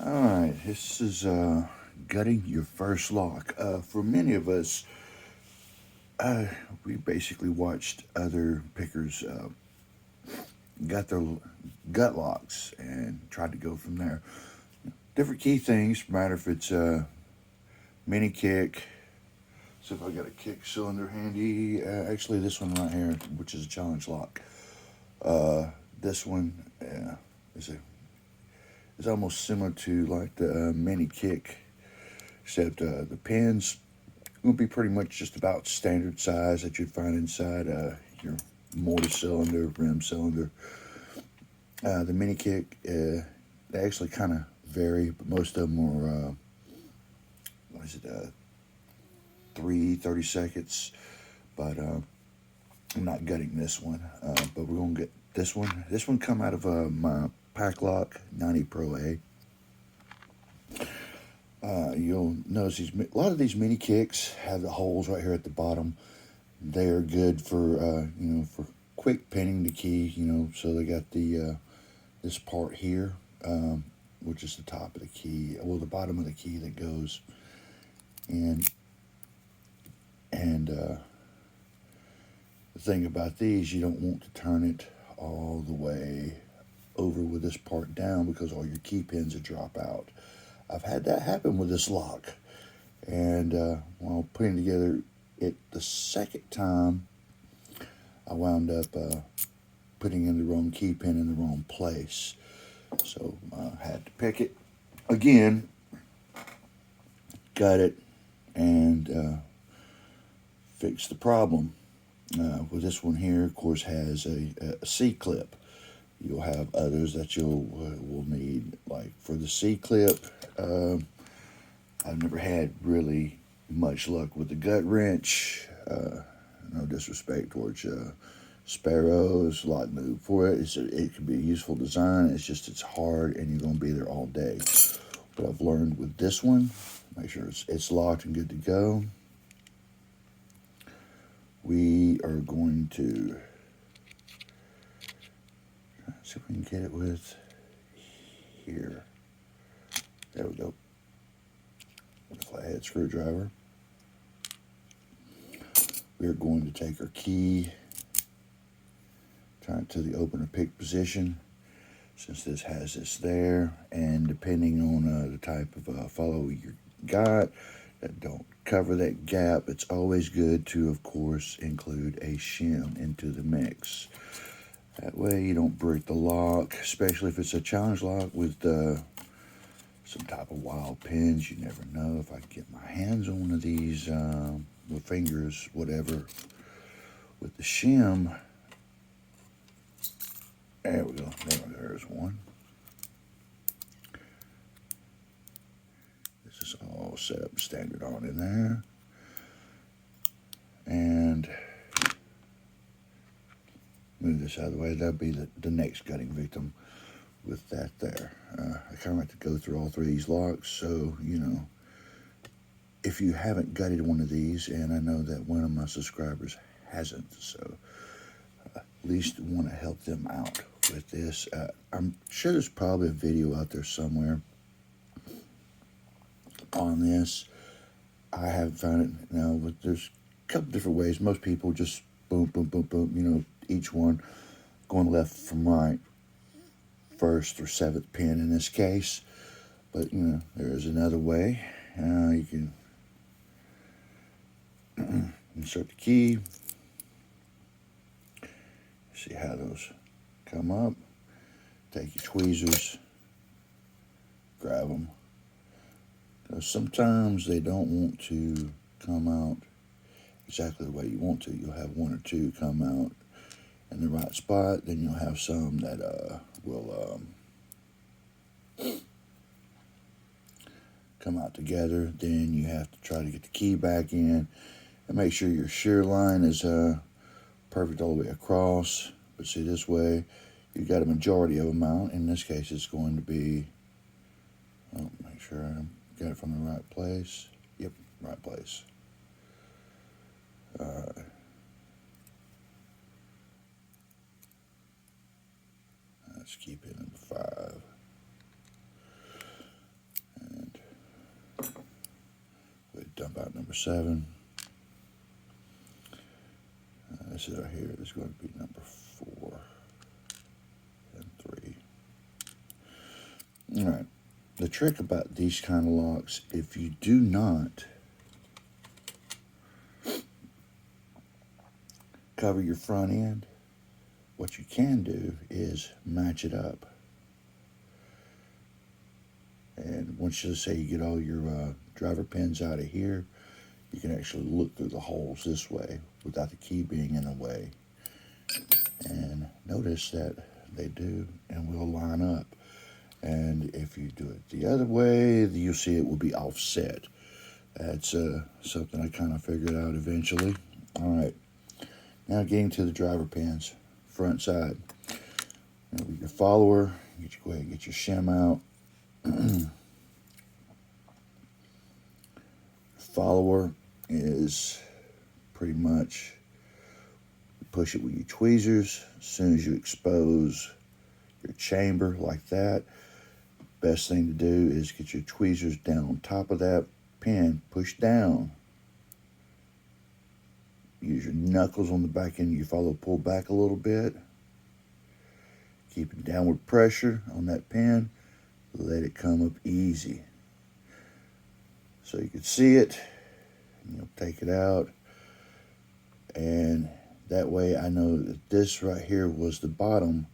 Alright, this is gutting your first lock. For many of us, uh, we basically watched other pickers gut their gut locks and tried to go from there. Different key things, no matter if it's a mini kick. So if I got a kick cylinder handy, actually this one right here, which is a challenge lock. This one is a is almost similar to like the mini kick, except the pins will be pretty much just about standard size that you'd find inside your motor cylinder, rim cylinder. The mini kick, they actually kind of vary, but most of them are, what is it, 30 seconds. But I'm not gutting this one, but we're going to get this one. This one come out of my Pack Lock 90 Pro A. You'll notice a lot of these mini kicks have the holes right here at the bottom. They are good for for quick pinning the key. So they got the this part here, which is the top of the key, well, the bottom of the key that goes in. And the thing about these, you don't want to turn it all the way over with this part down because all your key pins will drop out. I've had that happen with this lock. And while putting together it the second time, I wound up putting in the wrong key pin in the wrong place. So I had to pick it again, gut it, and fix the problem. With this one here, of course, has a C-clip. You'll have others that you'll will need, like for the C-clip. I've never had really much luck with the gut wrench. No disrespect towards Sparrows, a lot new for it. It can be a useful design. It's hard, and you're going to be there all day. What I've learned with this one, make sure it's locked and good to go. We are going to see if we can get it with here. There we go. With a flathead screwdriver. We are going to take our key, turn it to the open or pick position, since this has this there, and depending on the type of follow you got that don't cover that gap, it's always good to, of course, include a shim into the mix. That way you don't break the lock, especially if it's a challenge lock with some type of wild pins. You never know. If I get my hands on one of these with fingers, whatever, with the shim. There we go. There's one. This is all set up standard on in there. And move this out of the way. That'll be the next gutting victim with that there. I kind of like to go through all three of these locks, so, if you haven't gutted one of these, and I know that one of my subscribers hasn't, so at least want to help them out with this. I'm sure there's probably a video out there somewhere on this. I haven't found it now, but there's a couple different ways. Most people just boom, boom, boom, boom, each one going left from right, first or seventh pin in this case. But, there is another way. You can insert the key. See how those come up. Take your tweezers, grab them. Because sometimes they don't want to come out exactly the way you want to. You'll have one or two come out in the right spot. Then you'll have some that will come out together. Then you have to try to get the key back in and make sure your shear line is perfect all the way across. But see, this way you got a majority of them out. In this case, it's going to be, make sure I got it from the right place. Yep, right place. Let's keep it in 5. number 7. This is right here. This is going to be number 4 and 3. All right. The trick about these kind of locks, if you do not cover your front end, what you can do is match it up. And once you say you get all your driver pins out of here, you can actually look through the holes this way without the key being in the way. And notice that they do and will line up. And if you do it the other way, you'll see it will be offset. That's something I kind of figured out eventually. All right, now getting to the driver pins, front side. Now with your follower, go ahead and get your shim out. Follower is pretty much push it with your tweezers. As soon as you expose your chamber like that, best thing to do is get your tweezers down on top of that pin, push down. Use your knuckles on the back end of your follower, pull back a little bit. Keep downward pressure on that pin. Let it come up easy. So you can see it. You'll take it out. And that way I know that this right here was the bottom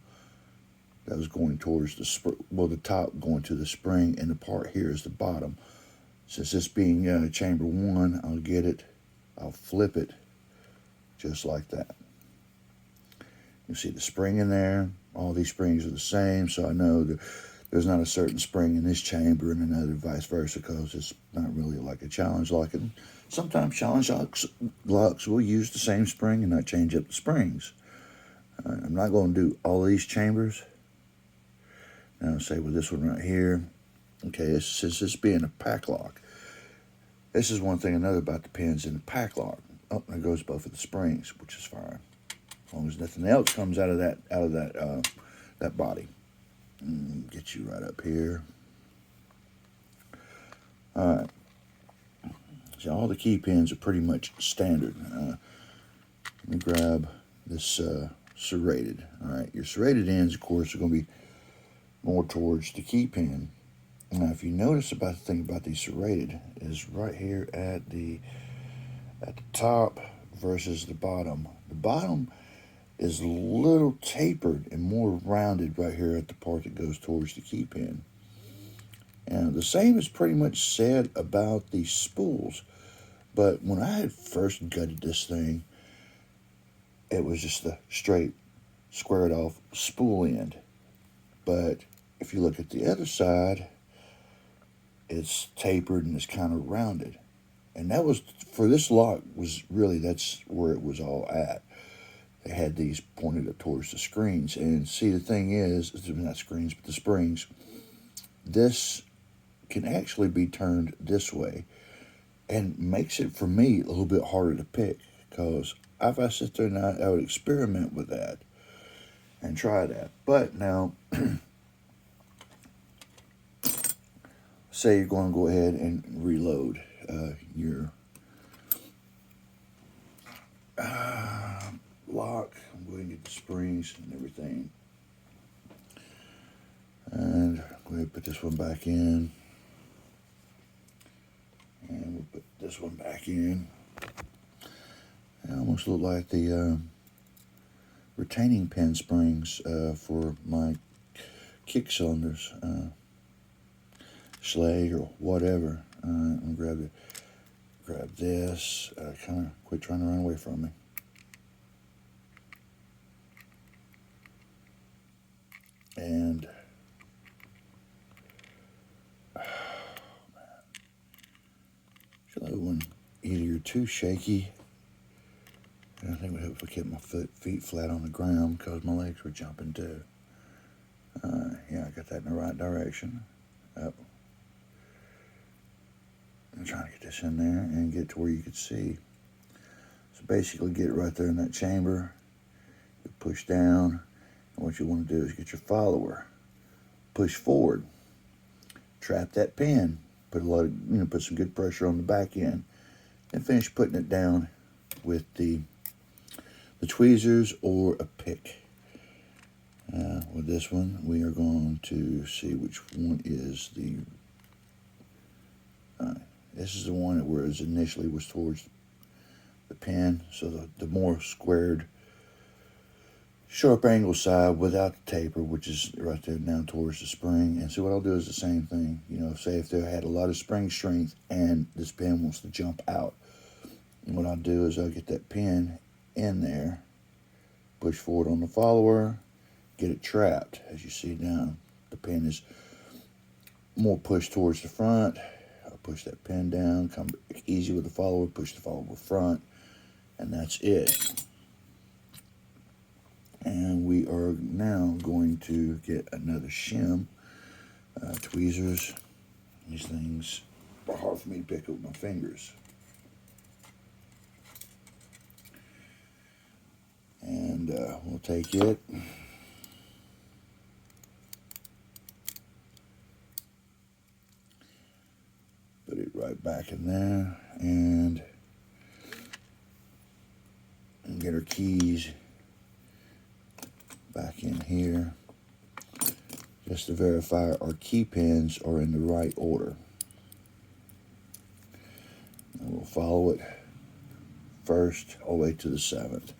that was going towards the top going to the spring, and the part here is the bottom. Since this being chamber 1, I'll get it, I'll flip it just like that. You see the spring in there. All these springs are the same, so I know that there's not a certain spring in this chamber and another vice versa, because it's not really like a challenge lock. And sometimes challenge locks will use the same spring and not change up the springs. I'm not going to do all of these chambers. Now say with this one right here, okay, since this being a pack lock, this is one thing I know about the pins in the pack lock. Oh, there goes both of the springs, which is fine, as long as nothing else comes out of that body. Get you right up here. All right. So all the key pins are pretty much standard. Let me grab this serrated. All right, your serrated ends, of course, are going to be more towards the key pin. Now, if you notice about the thing about these serrated is right here at the top versus the bottom. The bottom is a little tapered and more rounded right here at the part that goes towards the key pin. And the same is pretty much said about these spools. But when I had first gutted this thing, it was just the straight, squared off spool end. But if you look at the other side, it's tapered and it's kind of rounded. And that was, for this lock, was really, that's where it was all at. They had these pointed up towards the screens. And see, the thing is, not screens, but the springs, this can actually be turned this way and makes it, for me, a little bit harder to pick, because if I sit there and I would experiment with that and try that. But now, say you're going to go ahead and reload your lock. I'm going to get the springs and everything. And go ahead and put this one back in. And we'll put this one back in. It almost look like the retaining pin springs for my kick cylinders, Schlage or whatever. I'm gonna grab this. Kind of quit trying to run away from me. And when either you're too shaky, and I think it would help if I kept my feet flat on the ground because my legs were jumping too. Yeah, I got that in the right direction. Up. I'm trying to get this in there and get to where you could see. So basically get it right there in that chamber. You push down, and what you want to do is get your follower. Push forward. Trap that pin. Put a lot of, put some good pressure on the back end. and finish putting it down with the tweezers or a pick. With this one, we are going to see which one is the. This is the one where it initially was towards the pin, so the more squared, sharp angle side without the taper, which is right there down towards the spring. And so what I'll do is the same thing. Say if they had a lot of spring strength and this pin wants to jump out, what I'll do is I'll get that pin in there, push forward on the follower, get it trapped. As you see down, the pin is more pushed towards the front. I'll push that pin down, come easy with the follower, push the follower front, and that's it. And we are now going to get another shim, tweezers. These things are hard for me to pick up with my fingers. And we'll take it. Put it right back in there and get our keys back in here just to verify our key pins are in the right order. And we'll follow it first all the way to the 7th.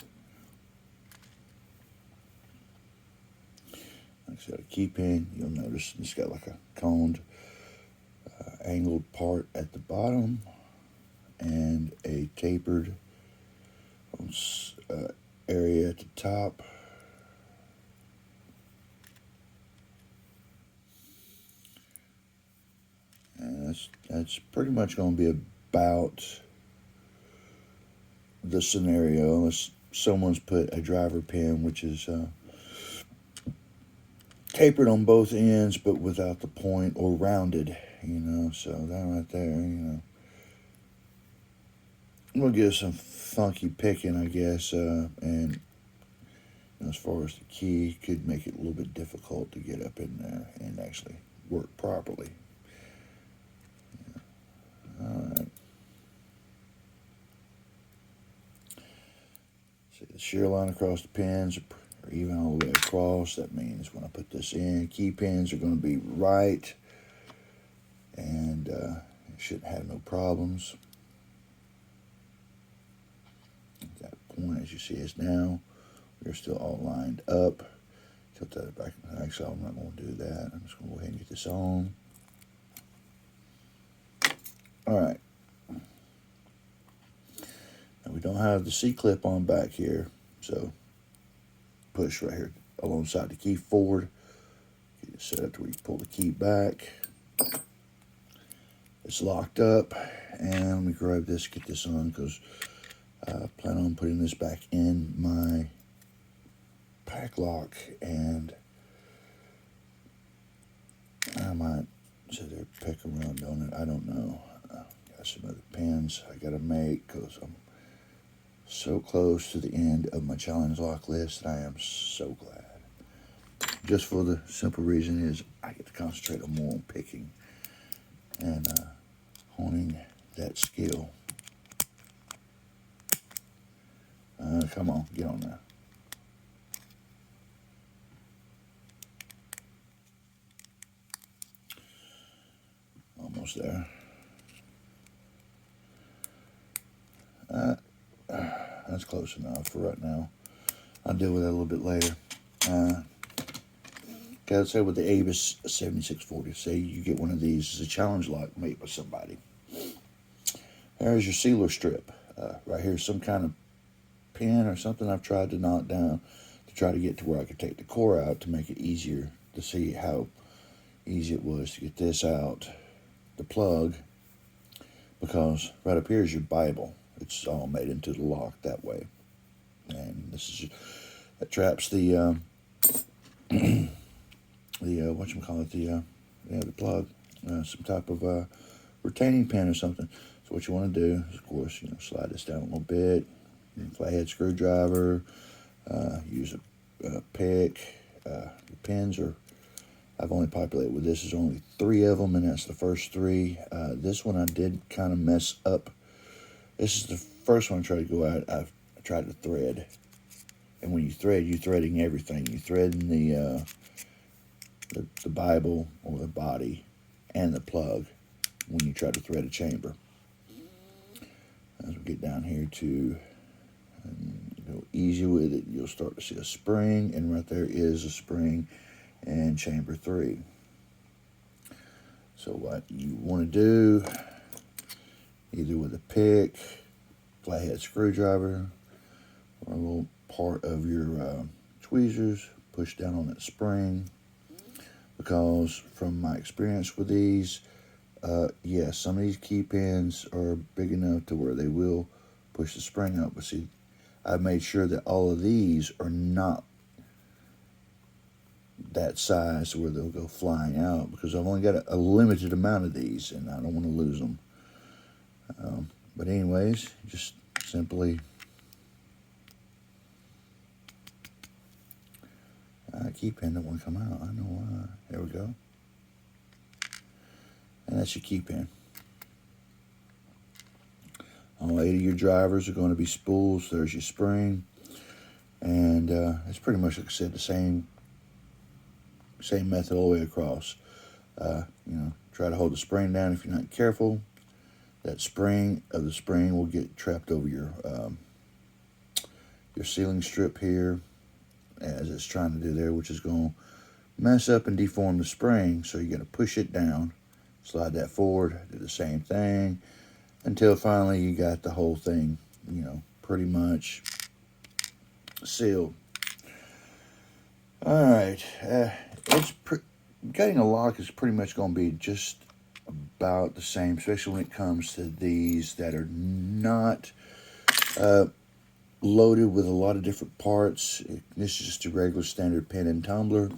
Like I said, a key pin, you'll notice it's got like a coned angled part at the bottom and a tapered area at the top. And that's pretty much going to be about the scenario, unless someone's put a driver pin, which is tapered on both ends but without the point, or rounded, so that right there, we'll give some funky picking, I guess, and as far as the key, could make it a little bit difficult to get up in there and actually work properly. Alright. See the shear line across the pins are even all the way across. That means when I put this in, key pins are going to be right, and it shouldn't have no problems. At that point, as you see us now, we're still all lined up. Tilt that back. Actually, I'm not going to do that. I'm just going to go ahead and get this on. Alright. Now we don't have the C-clip on back here, so push right here alongside the key forward. Get it set up to where you pull the key back. It's locked up, and let me grab this, get this on, because I plan on putting this back in my pack lock, and I might sit there pick around on it. I don't know. Got some other pins I gotta make because I'm so close to the end of my challenge lock list. I am so glad. Just for the simple reason is I get to concentrate on more on picking and honing that skill. Come on, get on there. Almost there. That's close enough for right now. I'll deal with that a little bit later. Let's say with the Avis 7640, say you get one of these as a challenge lock made by somebody. There's your sealer strip. Right here, some kind of pin or something I've tried to knock down to try to get to where I could take the core out to make it easier to see how easy it was to get this out, the plug, because right up here is your Bible. It's all made into the lock that way. And this is, that traps the the plug, some type of retaining pin or something. So what you want to do is, of course, slide this down a little bit, flathead screwdriver, use a pick. The pins are, I've only populated with this, is only 3 of them, and that's the first 3. This one I did kind of mess up This is the first one I tried to go out. I tried to thread. And when you thread, you're threading everything. You're threading the Bible or the body and the plug when you try to thread a chamber. As we get down here to go easy with it, you'll start to see a spring, and right there is a spring in chamber 3. So what you want to do, either with a pick, flathead screwdriver, or a little part of your tweezers, push down on that spring, because from my experience with these, yes, some of these key pins are big enough to where they will push the spring up. But see, I've made sure that all of these are not that size where they'll go flying out, because I've only got a limited amount of these and I don't want to lose them. But anyways, just simply key pin don't want to come out. I know why. There we go. And that's your key pin. All 8 of your drivers are going to be spools. There's your spring. And it's pretty much, like I said, the same method all the way across. Try to hold the spring down. If you're not careful, that spring will get trapped over your sealing strip here, as it's trying to do there, which is going to mess up and deform the spring. So you got to push it down, slide that forward, do the same thing until finally you got the whole thing, pretty much sealed. All right, getting a lock is pretty much going to be just about the same, especially when it comes to these that are not loaded with a lot of different parts. This is just a regular standard pin and tumbler.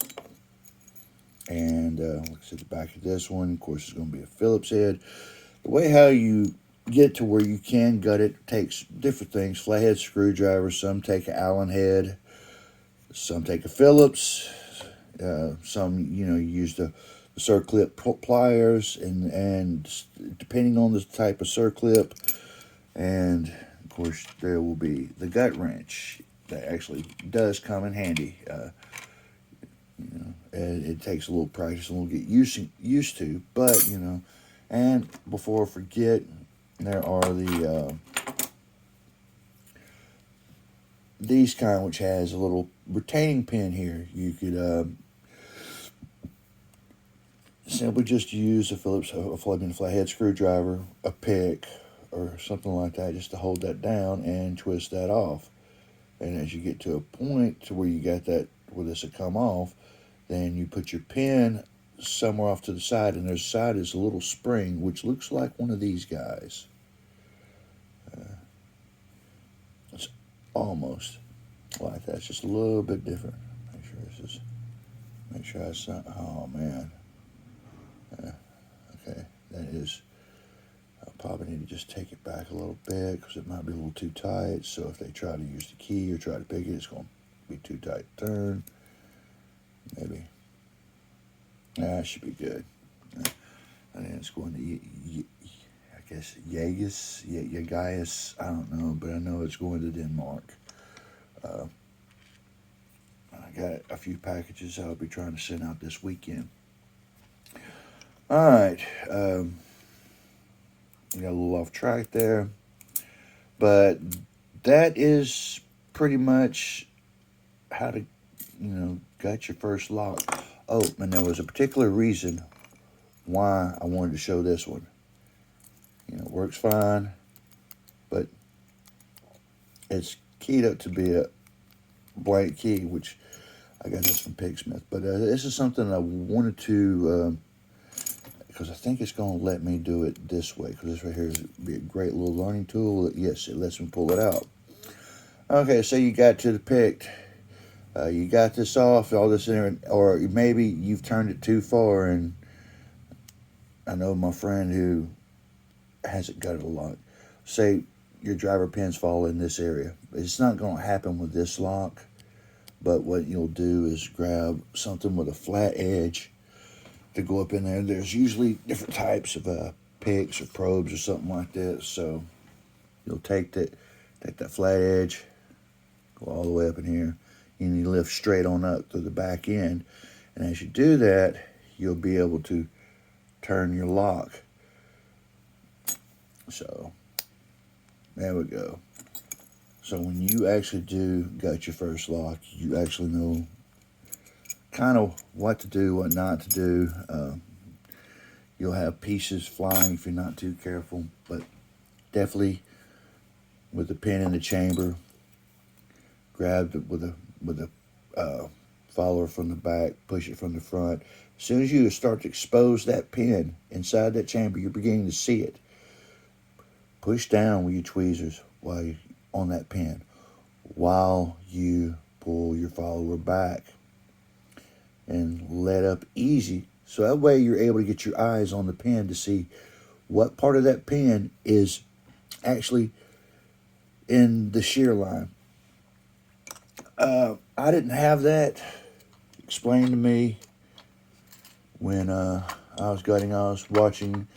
And like I said, the back of this one, of course, is going to be a Phillips head. The way how you get to where you can gut it takes different things. Flathead screwdriver, some take an Allen head, some take a Phillips, some use the circlip pliers, and depending on the type of circlip, and of course there will be the gut wrench that actually does come in handy. And it takes a little practice and we'll get used to, but and before I forget, there are these kind, which has a little retaining pin here. You could simply just use a Phillips, a flathead screwdriver, a pick, or something like that, just to hold that down and twist that off. And as you get to a point to where you got that, where this will come off, then you put your pin somewhere off to the side, and there's side is a little spring, which looks like one of these guys. It's almost like that. It's just a little bit different. Make sure it's not, oh man. Okay, that is, I'll probably need to just take it back a little bit because it might be a little too tight. So if they try to use the key or try to pick it, it's going to be too tight to turn. Maybe. That should be good. And then it's going to, I guess, Jaegus, I don't know, but I know it's going to Denmark. I got a few packages I'll be trying to send out this weekend. All right. We got a little off track there. But that is pretty much how to, gut your first lock. Oh, and there was a particular reason why I wanted to show this one. It works fine, but it's keyed up to be a blank key, which I got this from Pigsmith. But this is something I wanted to, because I think it's going to let me do it this way, because this right here is be a great little learning tool. Yes, it lets me pull it out. Okay, so you got to the pick. You got this off, all this in there, or maybe you've turned it too far, and I know my friend who hasn't got it a lot. Say your driver pins fall in this area. It's not going to happen with this lock, but what you'll do is grab something with a flat edge to go up in there. There's usually different types of picks or probes or something like that, so you'll take that flat edge, go all the way up in here, and you lift straight on up to the back end. And as you do that, you'll be able to turn your lock. So there we go. So when you actually do gut your first lock, you actually know kind of what to do, what not to do. You'll have pieces flying if you're not too careful, but definitely with the pin in the chamber, grab it with a follower from the back, push it from the front. As soon as you start to expose that pin inside that chamber, you're beginning to see it. Push down with your tweezers while you're on that pin, while you pull your follower back and let up easy. So that way you're able to get your eyes on the pin to see what part of that pin is actually in the shear line. I didn't have that explained to me when I was gutting. I was watching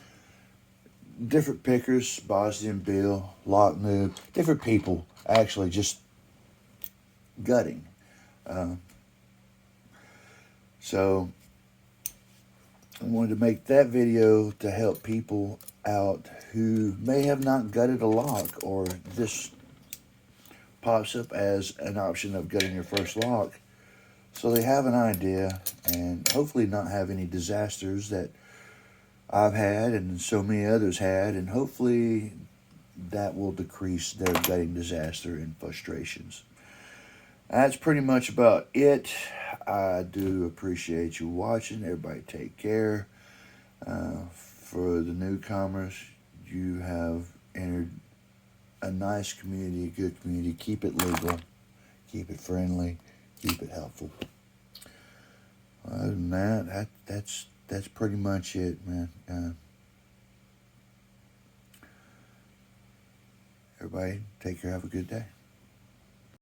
different pickers, Bosnian Bill, Lock Noob, different people actually just gutting. So I wanted to make that video to help people out who may have not gutted a lock, or this pops up as an option of gutting your first lock, so they have an idea and hopefully not have any disasters that I've had and so many others had, and hopefully that will decrease their gutting disaster and frustrations. That's pretty much about it. I do appreciate you watching. Everybody take care. For the newcomers, you have entered a nice community, a good community. Keep it legal, keep it friendly, keep it helpful. Other than that, that's pretty much it, man. Everybody take care. Have a good day.